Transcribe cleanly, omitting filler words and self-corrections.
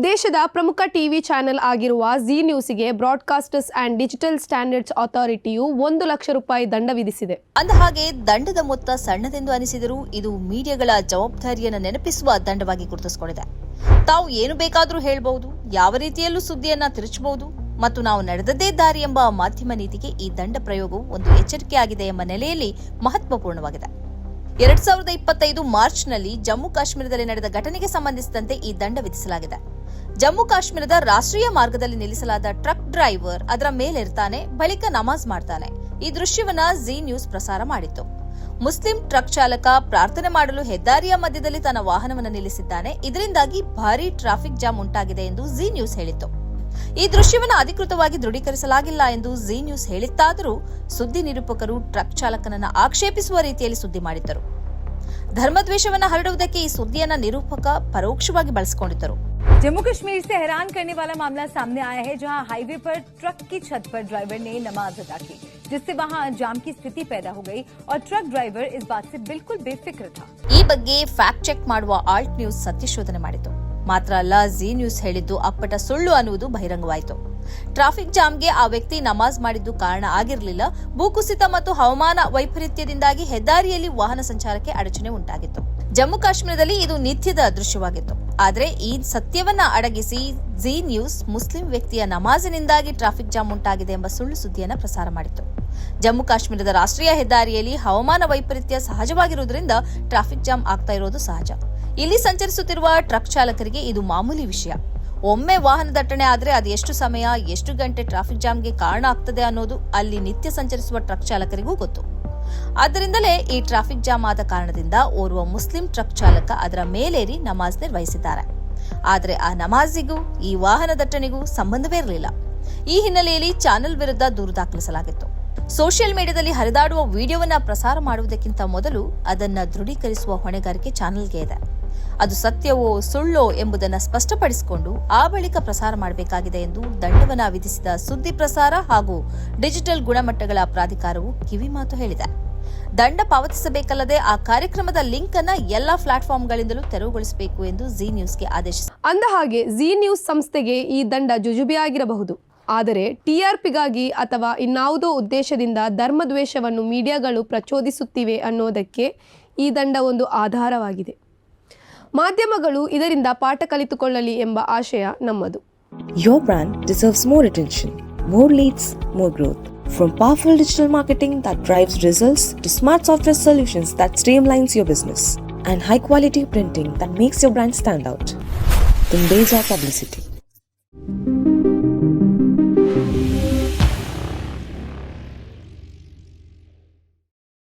ದೇಶದ ಪ್ರಮುಖ TV channel ಆಗಿರುವ ಝೀ ನ್ಯೂಸ್ಗೆ broadcasters and digital standards ಅಥಾರಿಟಿಯು 1 lakh ರೂಪಾಯಿ ದಂಡ ವಿಧಿಸಿದೆ. ಅಂದಹಾಗೆ ದಂಡದ ಮೊತ್ತ ಸಣ್ಣದೆಂದು ಅನಿಸಿದರೂ ಇದು ಮೀಡಿಯಾಗಳ ಜವಾಬ್ದಾರಿಯನ್ನು ನೆನಪಿಸುವ ದಂಡವಾಗಿ ಗುರುತಿಸಿಕೊಂಡಿದೆ. ತಾವು ಏನು ಬೇಕಾದರೂ ಹೇಳಬಹುದು, ಯಾವ ರೀತಿಯಲ್ಲೂ ಸುದ್ದಿಯನ್ನ ತಿರುಚಬಹುದು ಮತ್ತು ನಾವು ನಡೆದದ್ದೇ ದಾರಿ ಎಂಬ ಮಾಧ್ಯಮ ನೀತಿಗೆ ಈ ದಂಡ ಪ್ರಯೋಗವು ಒಂದು ಎಚ್ಚರಿಕೆಯಾಗಿದೆ ಎಂಬ ನೆಲೆಯಲ್ಲಿ ಮಹತ್ವಪೂರ್ಣವಾಗಿದೆ. 2025 ಮಾರ್ಚ್ನಲ್ಲಿ ಜಮ್ಮು ಕಾಶ್ಮೀರದಲ್ಲಿ ನಡೆದ ಘಟನೆಗೆ ಸಂಬಂಧಿಸಿದಂತೆ ಈ ದಂಡ ವಿಧಿಸಲಾಗಿದೆ. ಜಮ್ಮು ಕಾಶ್ಮೀರದ ರಾಷ್ಟ್ರೀಯ ಮಾರ್ಗದಲ್ಲಿ ನಿಲ್ಲಿಸಲಾದ ಟ್ರಕ್ ಡ್ರೈವರ್ ಅದರ ಮೇಲಿರ್ತಾನೆ, ಬಳಿಕ ನಮಾಜ್ ಮಾಡ್ತಾನೆ. ಈ ದೃಶ್ಯವನ್ನ ಝೀ ನ್ಯೂಸ್ ಪ್ರಸಾರ ಮಾಡಿತ್ತು. ಮುಸ್ಲಿಂ ಟ್ರಕ್ ಚಾಲಕ ಪ್ರಾರ್ಥನೆ ಮಾಡಲು ಹೆದ್ದಾರಿಯ ಮಧ್ಯದಲ್ಲಿ ತನ್ನ ವಾಹನವನ್ನು ನಿಲ್ಲಿಸಿದ್ದಾನೆ. ಇದರಿಂದಾಗಿ ಭಾರೀ ಟ್ರಾಫಿಕ್ ಜಾಮ್ ಉಂಟಾಗಿದೆ ಎಂದು ಝೀ ನ್ಯೂಸ್ ಹೇಳಿತ್ತು. ಈ ದೃಶ್ಯವನ್ನು ಅಧಿಕೃತವಾಗಿ ದೃಢೀಕರಿಸಲಾಗಿಲ್ಲ ಎಂದು ಝೀ ನ್ಯೂಸ್ ಹೇಳಿತ್ತಾದರೂ ಸುದ್ದಿ ನಿರೂಪಕರು ಟ್ರಕ್ ಚಾಲಕನನ್ನ ಆಕ್ಷೇಪಿಸುವ ರೀತಿಯಲ್ಲಿ ಸುದ್ದಿ ಮಾಡಿದ್ದರು. ಧರ್ಮದ್ವೇಷವನ್ನು ಹರಡುವುದಕ್ಕೆ ಈ ಸುದ್ದಿಯನ್ನ ನಿರೂಪಕ ಪರೋಕ್ಷವಾಗಿ ಬಳಸಿಕೊಂಡಿದ್ದರು. जम्मू कश्मीर से हैरान करने वाला मामला सामने आया है, जहां हाईवे पर ट्रक की छत पर ड्राइवर ने नमाज अदा की, जिससे वहां जाम की स्थिति पैदा हो गई और ट्रक ड्राइवर इस बात से बिल्कुल बेफिक्र था. ಈ ಬಗ್ಗೆ ಫ್ಯಾಕ್ಟ್ ಚೆಕ್ ಮಾಡುವ ಆಲ್ಟ್ ನ್ಯೂಸ್ ಸತ್ಯಶೋಧನೆ ಮಾಡಿತು. ಮಾತ್ರ ಅಲ್ಲ, ಝೀ ನ್ಯೂಸ್ ಹೇಳಿದ್ದು ಅಪ್ಪಟ ಸುಳ್ಳು ಅನ್ನುವುದು ಬಹಿರಂಗವಾಯಿತು. ಟ್ರಾಫಿಕ್ ಜಾಮ್ಗೆ ಆ ವ್ಯಕ್ತಿ ನಮಾಜ್ ಮಾಡಿದ್ದು ಕಾರಣ ಆಗಿರಲಿಲ್ಲ. ಭೂಕುಸಿತ ಮತ್ತು ಹವಾಮಾನ ವೈಪರೀತ್ಯದಿಂದಾಗಿ ಹೆದ್ದಾರಿಯಲ್ಲಿ ವಾಹನ ಸಂಚಾರಕ್ಕೆ ಅಡಚಣೆ ಉಂಟಾಗಿತ್ತು. ಜಮ್ಮು ಕಾಶ್ಮೀರದಲ್ಲಿ ಇದು ನಿತ್ಯದ ದೃಶ್ಯವಾಗಿತ್ತು. ಆದರೆ ಈ ಸತ್ಯವನ್ನ ಅಡಗಿಸಿ ಝೀ ನ್ಯೂಸ್ ಮುಸ್ಲಿಂ ವ್ಯಕ್ತಿಯ ನಮಾಜಿನಿಂದಾಗಿ ಟ್ರಾಫಿಕ್ ಜಾಮ್ ಉಂಟಾಗಿದೆ ಎಂಬ ಸುಳ್ಳು ಸುದ್ದಿಯನ್ನು ಪ್ರಸಾರ ಮಾಡಿತ್ತು. ಜಮ್ಮು ಕಾಶ್ಮೀರದ ರಾಷ್ಟ್ರೀಯ ಹೆದ್ದಾರಿಯಲ್ಲಿ ಹವಾಮಾನ ವೈಪರೀತ್ಯ ಸಹಜವಾಗಿರುವುದರಿಂದ ಟ್ರಾಫಿಕ್ ಜಾಮ್ ಆಗ್ತಾ ಇರೋದು ಸಹಜ. ಇಲ್ಲಿ ಸಂಚರಿಸುತ್ತಿರುವ ಟ್ರಕ್ ಚಾಲಕರಿಗೆ ಇದು ಮಾಮೂಲಿ ವಿಷಯ. ಒಮ್ಮೆ ವಾಹನ ದಟ್ಟಣೆ ಆದರೆ ಅದು ಎಷ್ಟು ಸಮಯ, ಎಷ್ಟು ಗಂಟೆ ಟ್ರಾಫಿಕ್ ಜಾಮ್ಗೆ ಕಾರಣ ಆಗ್ತದೆ ಅನ್ನೋದು ಅಲ್ಲಿ ನಿತ್ಯ ಸಂಚರಿಸುವ ಟ್ರಕ್ ಚಾಲಕರಿಗೂ ಗೊತ್ತು. ಆದ್ದರಿಂದಲೇ ಈ ಟ್ರಾಫಿಕ್ ಜಾಮ್ ಆದ ಕಾರಣದಿಂದ ಓರ್ವ ಮುಸ್ಲಿಂ ಟ್ರಕ್ ಚಾಲಕ ಅದರ ಮೇಲೇರಿ ನಮಾಜ್ ನಿರ್ವಹಿಸಿದ್ದಾರೆ. ಆದರೆ ಆ ನಮಾಜಿಗೂ ಈ ವಾಹನ ದಟ್ಟಣೆಗೂ ಸಂಬಂಧವೇ ಇರಲಿಲ್ಲ. ಈ ಹಿನ್ನೆಲೆಯಲ್ಲಿ ಚಾನೆಲ್ ವಿರುದ್ಧ ದೂರು ದಾಖಲಿಸಲಾಗಿತ್ತು. ಸೋಷಿಯಲ್ ಮೀಡಿಯಾದಲ್ಲಿ ಹರಿದಾಡುವ ವಿಡಿಯೋವನ್ನ ಪ್ರಸಾರ ಮಾಡುವುದಕ್ಕಿಂತ ಮೊದಲು ಅದನ್ನ ದೃಢೀಕರಿಸುವ ಹೊಣೆಗಾರಿಕೆ ಚಾನೆಲ್ಗೆ ಇದೆ. ಅದು ಸತ್ಯವೋ ಸುಳ್ಳೋ ಎಂಬುದನ್ನು ಸ್ಪಷ್ಟಪಡಿಸಿಕೊಂಡು ಆ ಬಳಿಕ ಪ್ರಸಾರ ಮಾಡಬೇಕಾಗಿದೆ ಎಂದು ದಂಡವನ್ನ ವಿಧಿಸಿದ ಸುದ್ದಿ ಪ್ರಸಾರ ಹಾಗೂ ಡಿಜಿಟಲ್ ಗುಣಮಟ್ಟಗಳ ಪ್ರಾಧಿಕಾರವು ಕಿವಿಮಾತು ಹೇಳಿದೆ. ದಂಡ ಪಾವತಿಸಬೇಕಲ್ಲದೆ ಆ ಕಾರ್ಯಕ್ರಮದ ಲಿಂಕ್ ಅನ್ನ ಎಲ್ಲಾ ಪ್ಲಾಟ್ಫಾರ್ಮ್ಗಳಿಂದಲೂ ತೆರವುಗೊಳಿಸಬೇಕು ಎಂದು ಝೀ ನ್ಯೂಸ್ಗೆ ಆದೇಶಿಸಿದೆ. ಅಂದಹಾಗೆ ಝೀ ನ್ಯೂಸ್ ಸಂಸ್ಥೆಗೆ ಈ ದಂಡ ಜುಜುಬಿಯಾಗಿರಬಹುದು. ಆದರೆ ಟಿಆರ್ಪಿಗಾಗಿ ಅಥವಾ ಇನ್ನಾವುದೋ ಉದ್ದೇಶದಿಂದ ಧರ್ಮದ್ವೇಷವನ್ನು ಮೀಡಿಯಾಗಳು ಪ್ರಚೋದಿಸುತ್ತಿವೆ ಅನ್ನೋದಕ್ಕೆ ಈ ದಂಡ ಒಂದು ಆಧಾರವಾಗಿದೆ. ಮಾಧ್ಯಮಗಳು ಇದರಿಂದ ಪಾಠ ಕಲಿತುಕೊಳ್ಳಲಿ ಎಂಬ ಆಶಯ ನಮ್ಮದು. Your brand deserves more attention, more leads, more growth. From powerful digital marketing that drives results to smart software solutions that streamlines your business and high quality printing that makes your brand stand out. Tundeja Publicity.